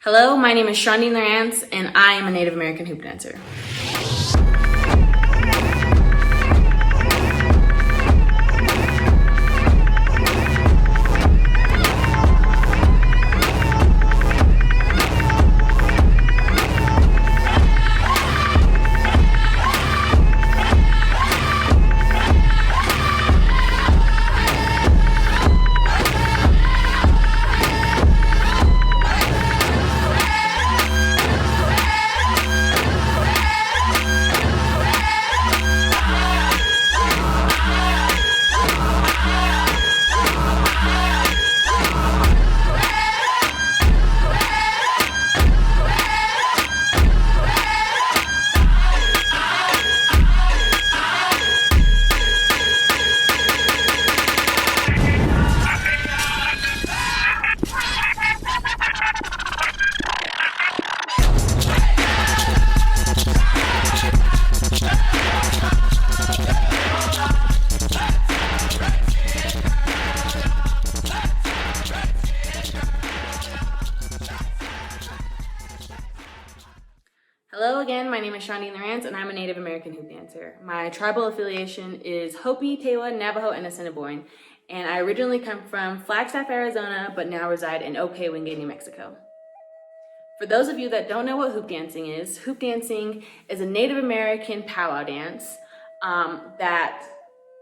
Hello, my name is ShanDien LaRance, and I am a Native American hoop dancer. Hello again, my name is ShanDien LaRance, and I'm a Native American hoop dancer. My tribal affiliation is Hopi, Tewa, Navajo and Assiniboine, and I originally come from Flagstaff, Arizona, but now reside in Wingate, New Mexico. For those of you that don't know what hoop dancing is a Native American powwow dance that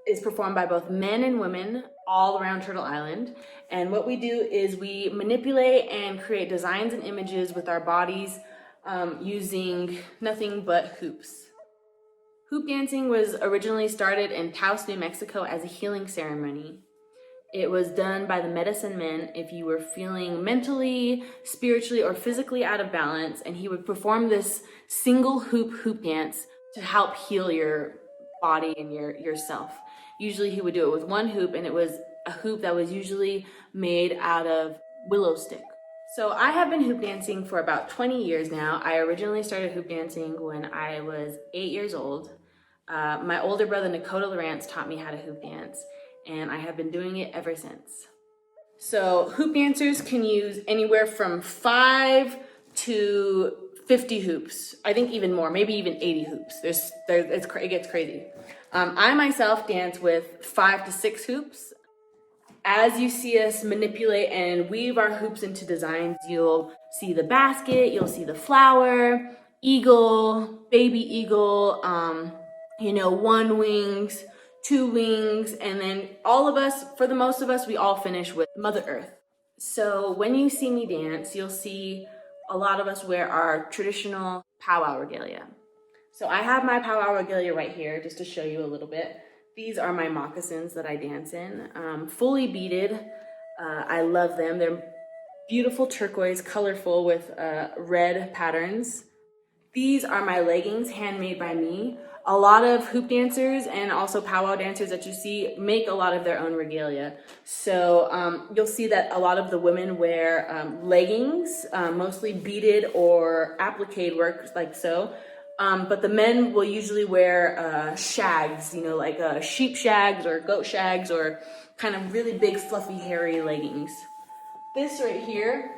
is performed by both men and women all around Turtle Island. And what we do is we manipulate and create designs and images with our bodies using nothing but hoops. Hoop dancing was originally started in Taos, New Mexico as a healing ceremony. It was done by the medicine men if you were feeling mentally, spiritually, or physically out of balance, and he would perform this single hoop dance to help heal your body and yourself. Usually he would do it with one hoop, and it was a hoop that was usually made out of willow stick. So I have been hoop dancing for about 20 years now. I originally started hoop dancing when I was 8 years old. My older brother, Nakota LaRance, taught me how to hoop dance, and I have been doing it ever since. So hoop dancers can use anywhere from 5 to 50 hoops. I think even more, maybe even 80 hoops. It gets crazy. I myself dance with 5 to 6 hoops. As you see us manipulate and weave our hoops into designs, you'll see the basket, you'll see the flower, eagle, baby eagle, one wings, 2 wings, and then all of us, for the most of us, we all finish with Mother Earth. So when you see me dance, you'll see a lot of us wear our traditional powwow regalia. So I have my powwow regalia right here, just to show you a little bit. These are my moccasins that I dance in, fully beaded. I love them. They're beautiful turquoise, colorful with red patterns. These are my leggings, handmade by me. A lot of hoop dancers and also powwow dancers that you see make a lot of their own regalia. So you'll see that a lot of the women wear leggings, mostly beaded or applique work like so. But the men will usually wear shags, like sheep shags or goat shags or kind of really big, fluffy, hairy leggings. This right here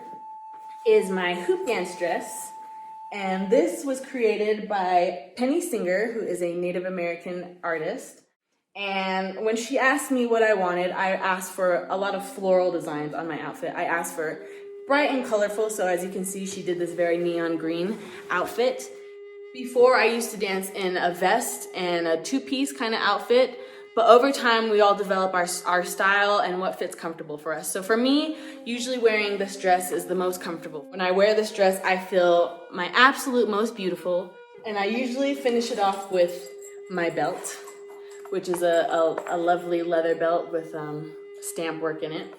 is my hoop dance dress, and this was created by Penny Singer, who is a Native American artist. And when she asked me what I wanted, I asked for a lot of floral designs on my outfit. I asked for bright and colorful, so as you can see, she did this very neon green outfit. Before, I used to dance in a vest and a 2-piece kind of outfit, but over time we all develop our style and what fits comfortable for us. So for me, usually wearing this dress is the most comfortable. When I wear this dress, I feel my absolute most beautiful, and I usually finish it off with my belt, which is a lovely leather belt with stamp work in it.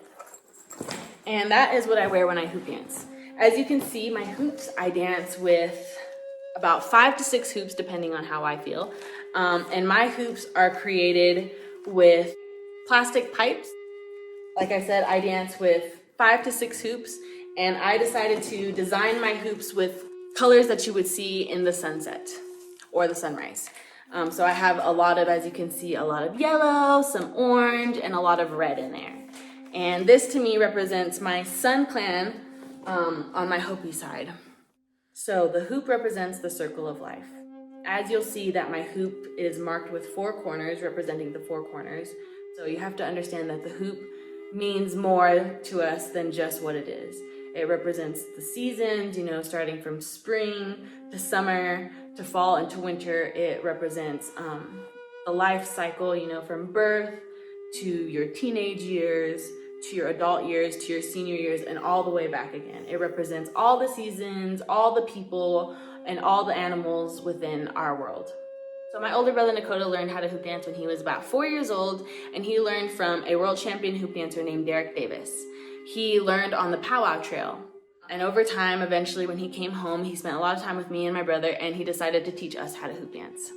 And that is what I wear when I hoop dance. As you can see, my hoops, I dance with about 5 to 6 hoops depending on how I feel. And my hoops are created with plastic pipes. Like I said, I dance with 5 to 6 hoops, and I decided to design my hoops with colors that you would see in the sunset or the sunrise. So I have a lot of, as you can see, a lot of yellow, some orange, and a lot of red in there. And this to me represents my Sun Clan on my Hopi side. So the hoop represents the circle of life. As you'll see that my hoop is marked with 4 corners representing the 4 corners. So you have to understand that the hoop means more to us than just what it is. It represents the seasons, starting from spring to summer to fall and to winter. It represents the life cycle, from birth to your teenage years, to your adult years, to your senior years, and all the way back again. It represents all the seasons, all the people, and all the animals within our world. So my older brother Nakota learned how to hoop dance when he was about 4 years old, and he learned from a world champion hoop dancer named Derek Davis. He learned on the powwow trail. And over time, eventually when he came home, he spent a lot of time with me and my brother, and he decided to teach us how to hoop dance.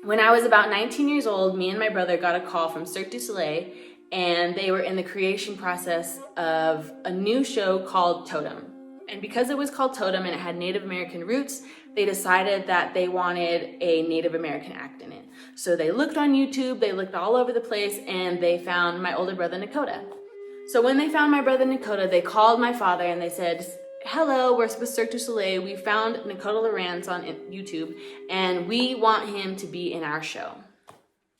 When I was about 19 years old, me and my brother got a call from Cirque du Soleil, and they were in the creation process of a new show called Totem. And because it was called Totem and it had Native American roots, they decided that they wanted a Native American act in it. So they looked on YouTube, they looked all over the place, and they found my older brother Nakota. So when they found my brother Nakota, they called my father and they said, "Hello, we're with Cirque du Soleil. We found Navajo LaRance on YouTube, and we want him to be in our show."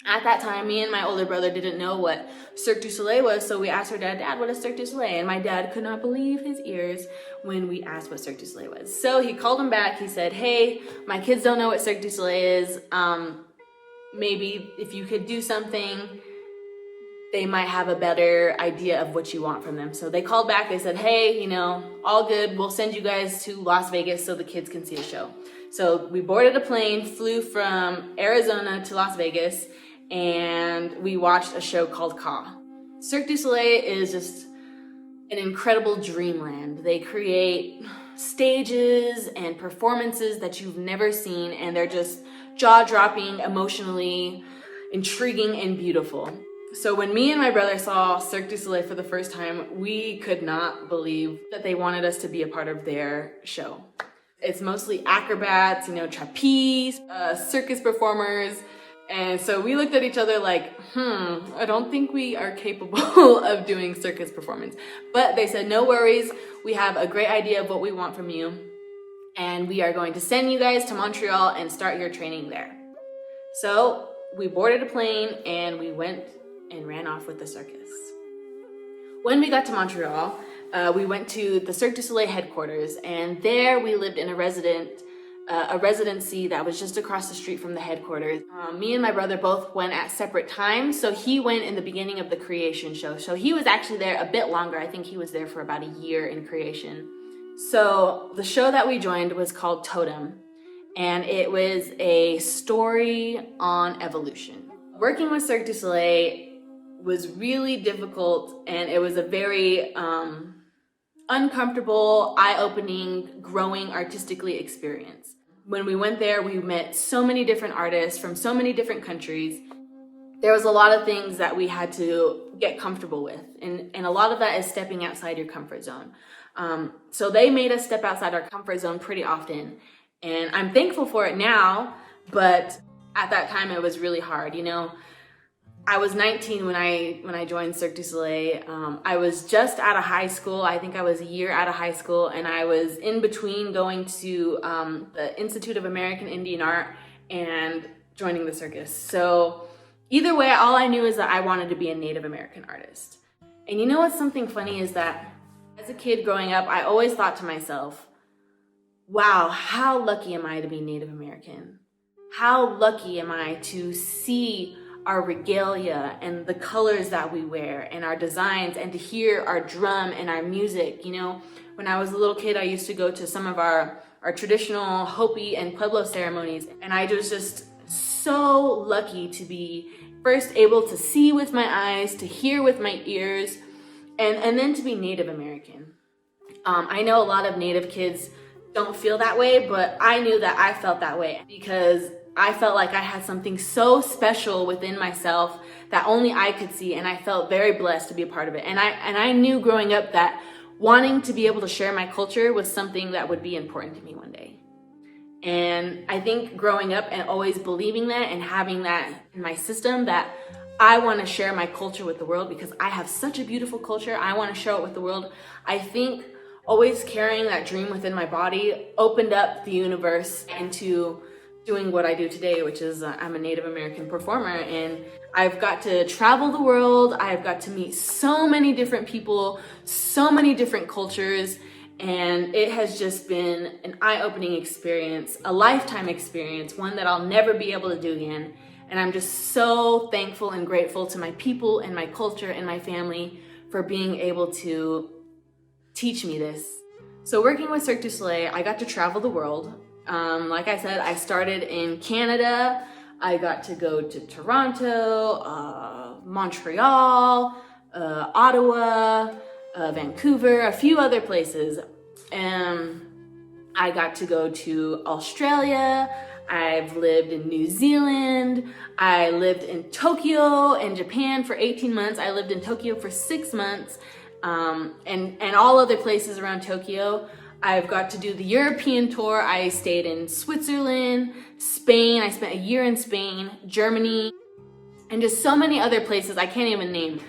At that time, me and my older brother didn't know what Cirque du Soleil was, so we asked our dad, "Dad, what is Cirque du Soleil?" And my dad could not believe his ears when we asked what Cirque du Soleil was. So he called him back. He said, "Hey, my kids don't know what Cirque du Soleil is. Maybe if you could do something, they might have a better idea of what you want from them." So they called back. They said, "Hey, all good. We'll send you guys to Las Vegas so the kids can see a show." So we boarded a plane, flew from Arizona to Las Vegas, and we watched a show called Ka. Cirque du Soleil is just an incredible dreamland. They create stages and performances that you've never seen, and they're just jaw-dropping, emotionally intriguing, and beautiful. So when me and my brother saw Cirque du Soleil for the first time, we could not believe that they wanted us to be a part of their show. It's mostly acrobats, trapeze, circus performers. And so we looked at each other like, I don't think we are capable of doing circus performance. But they said, "No worries. We have a great idea of what we want from you. And we are going to send you guys to Montreal and start your training there." So we boarded a plane and we went and ran off with the circus. When we got to Montreal, we went to the Cirque du Soleil headquarters, and there we lived in a residency that was just across the street from the headquarters. Me and my brother both went at separate times, so he went in the beginning of the creation show. So he was actually there a bit longer. I think he was there for about a year in creation. So the show that we joined was called Totem, and it was a story on evolution. Working with Cirque du Soleil was really difficult, and it was a very uncomfortable, eye-opening, growing artistically experience. When we went there, we met so many different artists from so many different countries. There was a lot of things that we had to get comfortable with, and a lot of that is stepping outside your comfort zone. So they made us step outside our comfort zone pretty often, and I'm thankful for it now, but at that time it was really hard. I was 19 when I joined Cirque du Soleil. I was just out of high school. I think I was a year out of high school, and I was in between going to the Institute of American Indian Art and joining the circus. So either way, all I knew is that I wanted to be a Native American artist. And what's something funny is that as a kid growing up, I always thought to myself, wow, how lucky am I to be Native American? How lucky am I to see our regalia and the colors that we wear and our designs, and to hear our drum and our music. When I was a little kid, I used to go to some of our traditional Hopi and Pueblo ceremonies, and I was just so lucky to be first able to see with my eyes, to hear with my ears, and then to be Native American. I know a lot of Native kids don't feel that way, but I knew that I felt that way because I felt like I had something so special within myself that only I could see, and I felt very blessed to be a part of it. And I knew growing up that wanting to be able to share my culture was something that would be important to me one day. And I think growing up and always believing that and having that in my system, that I want to share my culture with the world because I have such a beautiful culture, I want to share it with the world, I think always carrying that dream within my body opened up the universe into doing what I do today, which is I'm a Native American performer, and I've got to travel the world. I've got to meet so many different people, so many different cultures, and it has just been an eye-opening experience, a lifetime experience, one that I'll never be able to do again. And I'm just so thankful and grateful to my people and my culture and my family for being able to teach me this. So working with Cirque du Soleil, I got to travel the world. Like I said, I started in Canada. I got to go to Toronto, Montreal, Ottawa, Vancouver, a few other places. I got to go to Australia. I've lived in New Zealand. I lived in Tokyo and Japan for 18 months. I lived in Tokyo for 6 months, and all other places around Tokyo. I've got to do the European tour. I stayed in Switzerland, Spain. I spent a year in Spain, Germany, and just so many other places I can't even name.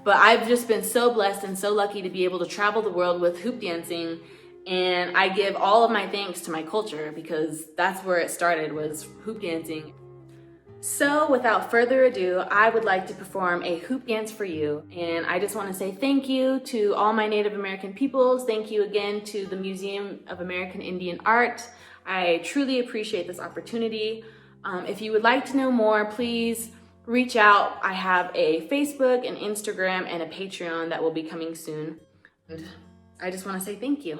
But I've just been so blessed and so lucky to be able to travel the world with hoop dancing. And I give all of my thanks to my culture because that's where it started, was hoop dancing. So without further ado, I would like to perform a hoop dance for you. And I just want to say thank you to all my Native American peoples. Thank you again to the Museum of American Indian Art. I truly appreciate this opportunity. If you would like to know more, please reach out. I have a Facebook, an Instagram, and a Patreon that will be coming soon. And I just want to say thank you.